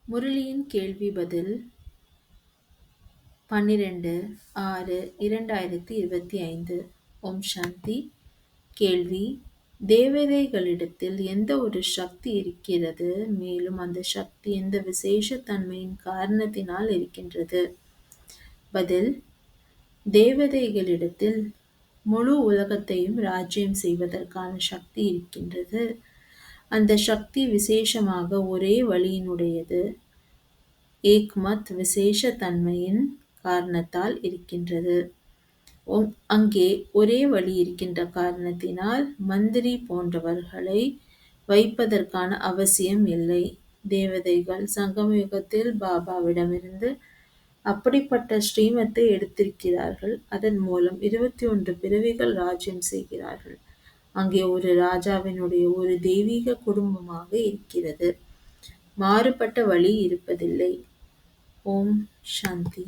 முரளியின் கேள்வி பதில் 12/6/2025. ஓம் சாந்தி. கேள்வி: தேவதைகளிடத்தில் எந்த ஒரு சக்தி இருக்கிறது, மேலும் அந்த சக்தி எந்த விசேஷ தன்மையின் காரணத்தினால் இருக்கின்றது? பதில்: தேவதைகளிடத்தில் முழு உலகத்தையும் ராஜ்யம் செய்வதற்கான சக்தி இருக்கின்றது. அந்த சக்தி விசேஷமாக ஒரே வழியினுடையது, ஏக்மத் விசேஷ தன்மையின் காரணத்தால் இருக்கின்றது. அங்கே ஒரே வழி இருக்கின்ற காரணத்தினால் மந்திரி போன்றவர்களை வைப்பதற்கான அவசியம் இல்லை. தேவதைகள் சங்கமயுகத்தில் பாபாவிடமிருந்து அப்படிப்பட்ட ஸ்ரீமத்தை எடுத்திருக்கிறார்கள். அதன் மூலம் 21 பிறவிகள் ராஜ்யம் செய்கிறார்கள். அங்கே ஒரு ராஜாவினுடைய ஒரு தெய்வீக குடும்பமாக இருக்கிறது. மாறுபட்ட வழி இருப்பதில்லை. ஓம் சாந்தி.